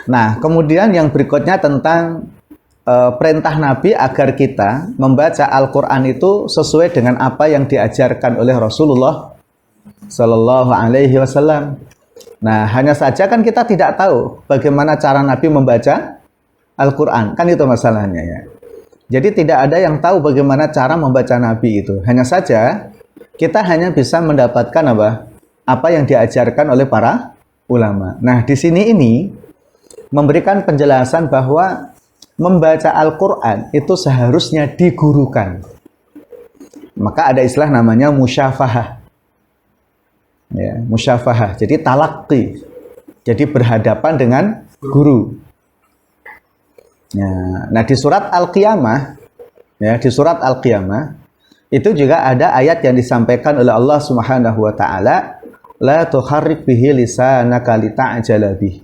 Nah, kemudian yang berikutnya tentang perintah Nabi agar kita membaca Al-Quran itu sesuai dengan apa yang diajarkan oleh Rasulullah Sallallahu Alaihi Wasallam. Nah, hanya saja kan kita tidak tahu bagaimana cara Nabi membaca Al-Quran, kan itu masalahnya ya. Jadi tidak ada yang tahu bagaimana cara membaca Nabi itu. Hanya saja kita hanya bisa mendapatkan apa yang diajarkan oleh para ulama. Nah, di sini ini memberikan penjelasan bahwa membaca Al-Quran itu seharusnya digurukan. Maka ada istilah namanya musyafahah. Ya, musyafahah. Jadi talaqi. Jadi berhadapan dengan guru. Ya, nah di surat Al-Qiyamah, ya di surat Al-Qiyamah itu juga ada ayat yang disampaikan oleh Allah Subhanahu wa taala, la tuharrik bihi lisanaka lita'jala bih.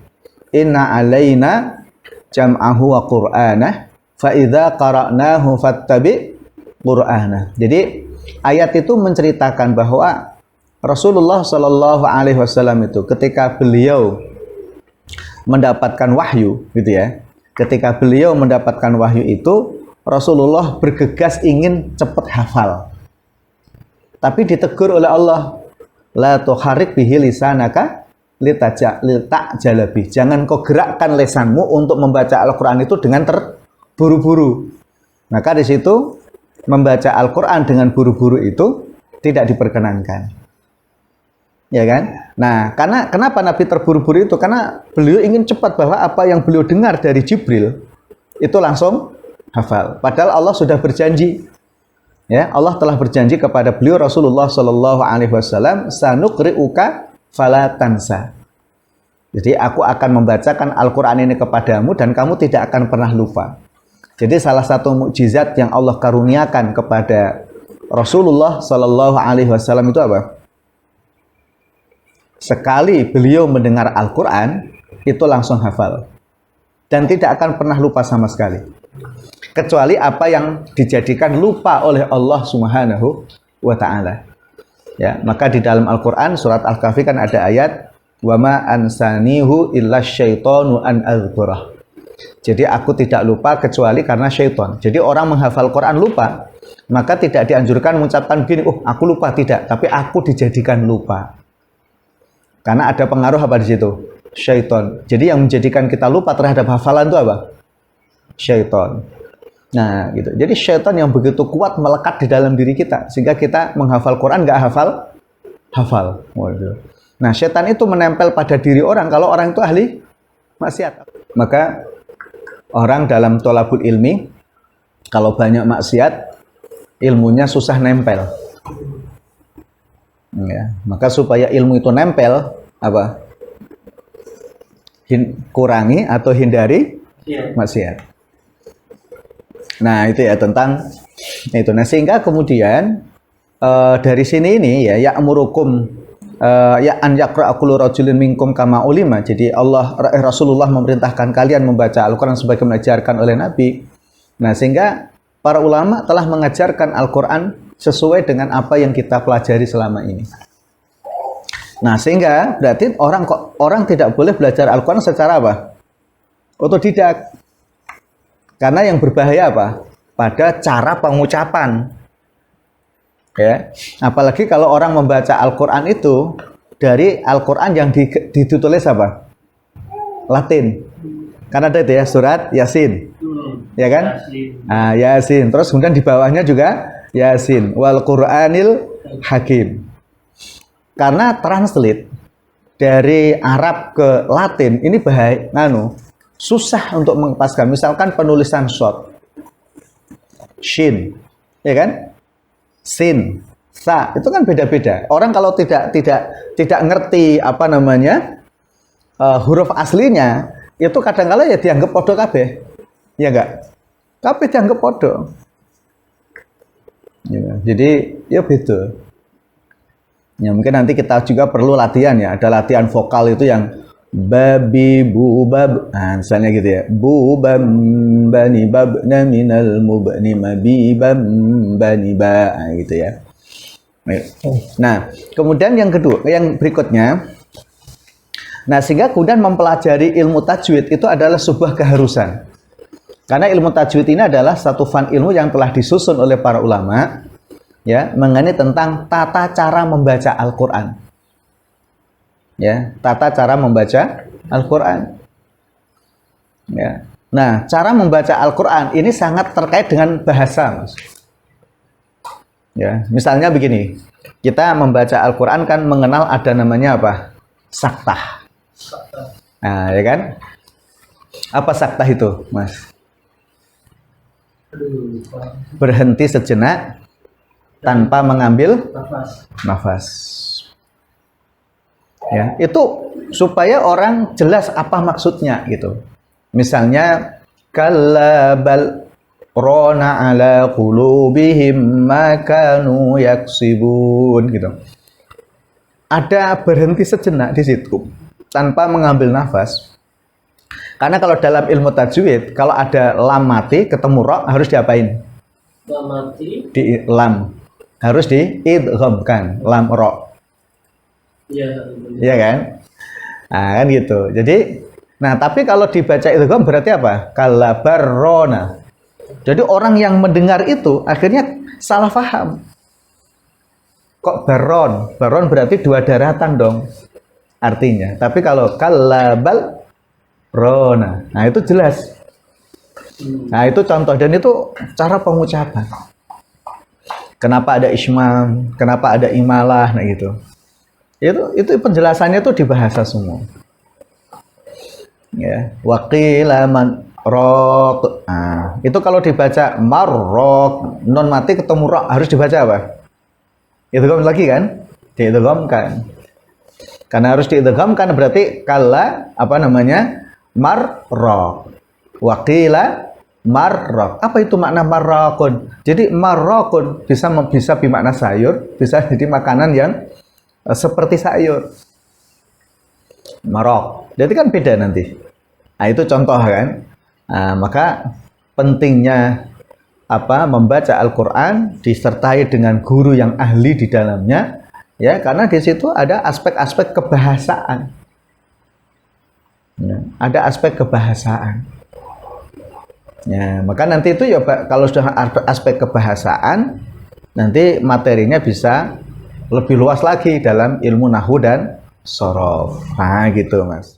Inna alaina jam'ahu wa qur'anah fa idza qara'nahu fattabi qur'anah. Jadi ayat itu menceritakan bahwa Rasulullah Shallallahu alaihi wasallam itu ketika beliau mendapatkan wahyu gitu ya. Ketika beliau mendapatkan wahyu itu Rasulullah bergegas ingin cepat hafal. Tapi ditegur oleh Allah, la tuharrik bihi lisanaka lita'jala bih. Jangan kau gerakkan lesanmu untuk membaca Al-Quran itu dengan terburu-buru. Maka di situ membaca Al-Quran dengan buru-buru itu tidak diperkenankan. Ya kan? Nah, kenapa Nabi terburu-buru itu? Karena beliau ingin cepat bahwa apa yang beliau dengar dari Jibril itu langsung hafal. Padahal Allah sudah berjanji. Ya, Allah telah berjanji kepada beliau Rasulullah Shallallahu alaihi wasallam, sanuqri'uka fala tansa. Jadi aku akan membacakan Al-Quran ini kepadamu dan kamu tidak akan pernah lupa. Jadi salah satu mukjizat yang Allah karuniakan kepada Rasulullah Shallallahu alaihi wasallam itu apa? Sekali beliau mendengar Al-Quran itu langsung hafal dan tidak akan pernah lupa sama sekali, kecuali apa yang dijadikan lupa oleh Allah Subhanahu wa ta'ala. Ya, maka di dalam Al-Quran surat Al-Kahfi kan ada ayat wa ma ansanihu illa syaitanu an adzkurah. Jadi aku tidak lupa kecuali karena syaitan. Jadi orang menghafal Quran lupa, maka tidak dianjurkan mengucapkan begini, oh aku lupa, tidak, tapi aku dijadikan lupa. Karena ada pengaruh apa di situ? Syaitan. Jadi yang menjadikan kita lupa terhadap hafalan itu apa? Syaitan. Nah, gitu. Jadi syaitan yang begitu kuat melekat di dalam diri kita sehingga kita menghafal Quran nggak hafal. Waduh. Nah, syaitan itu menempel pada diri orang kalau orang itu ahli maksiat. Maka orang dalam thalabul ilmi kalau banyak maksiat ilmunya susah nempel. Ya, maka supaya ilmu itu nempel apa? Kurangi atau hindari maksiat. Nah, itu ya tentang itu. Nah, sehingga kemudian dari sini ini ya ya'murukum ya an yaqra'a kullu rajulin minkum kama ulima. Jadi Rasulullah memerintahkan kalian membaca Al-Qur'an sebagaimana diajarkan oleh Nabi. Nah, sehingga para ulama telah mengajarkan Al-Qur'an sesuai dengan apa yang kita pelajari selama ini. Nah, sehingga berarti orang tidak boleh belajar Al-Quran secara apa? Otodidak. Karena yang berbahaya apa? Pada cara pengucapan. Ya, apalagi kalau orang membaca Al-Quran itu dari Al-Quran yang ditulis apa? Latin. Karena ada itu ya surat Yasin. Ya kan? Nah, Yasin. Terus kemudian di bawahnya juga Yasin wal Qur'anil Hakim. Karena translate dari Arab ke Latin ini bahaya, susah untuk mengepaskan. Misalkan penulisan short, shin, ya kan? Sin, sa, itu kan beda-beda. Orang kalau tidak ngerti apa namanya huruf aslinya, itu kadang-kala ya dianggap podo kabeh, ya enggak? Kabeh dianggap podo. Ya, jadi ya beda. Ya mungkin nanti kita juga perlu latihan ya. Ada latihan vokal itu yang babi bu bab. Nah, misalnya gitu ya. Bu bam bani babna minal mubni mabi bam bani ba gitu ya. Nah, kemudian yang kedua, yang berikutnya Nah, sehingga kemudian mempelajari ilmu tajwid itu adalah sebuah keharusan. Karena ilmu tajwid ini adalah satu fan ilmu yang telah disusun oleh para ulama, ya, mengenai tentang tata cara membaca Al-Qur'an. Ya, tata cara membaca Al-Qur'an. Ya. Nah, cara membaca Al-Qur'an ini sangat terkait dengan bahasa, Mas. Ya, misalnya begini. Kita membaca Al-Qur'an kan mengenal ada namanya apa? Saktah. Nah, ya kan? Apa saktah itu, Mas? Berhenti sejenak tanpa mengambil nafas. Ya, itu supaya orang jelas apa maksudnya gitu. Misalnya kalla bal rona ala qulubihim ma kanu yaksibun gitu. Ada berhenti sejenak di situ tanpa mengambil nafas. Karena kalau dalam ilmu tajwid, kalau ada lam mati ketemu ro harus diapain? Lam mati di lam harus diidghamkan lam ro. Iya kan? Nah, kan gitu. Jadi, nah tapi kalau dibaca idgham berarti apa? Kalabarrona. Jadi orang yang mendengar itu akhirnya salah paham. Kok baron? Baron berarti dua daratan dong artinya. Tapi kalau kalabal rona, nah itu jelas. Nah itu contoh dan itu cara pengucapan. Kenapa ada ismam? Kenapa ada imalah? Nah gitu. Itu penjelasannya itu di bahasa semua. Ya, waqila man rok. Nah, itu kalau dibaca marrok non mati ketemu rok harus dibaca apa? Idgham lagi kan? Diidghamkan. Karena harus diidghamkan berarti kala apa namanya? Marrok. Waqila marrok. Apa itu makna marrokun? Jadi marrokun bisa bermakna sayur, bisa jadi makanan yang seperti sayur. Marok. Jadi kan beda nanti. Nah, itu contoh kan. Nah, maka pentingnya membaca Al-Qur'an disertai dengan guru yang ahli di dalamnya, ya, karena di situ ada aspek-aspek kebahasaan. Ya, ada aspek kebahasaan. Ya, maka nanti itu ya kalau sudah aspek kebahasaan, nanti materinya bisa lebih luas lagi dalam ilmu nahwu dan shorof. Nah, gitu, Mas.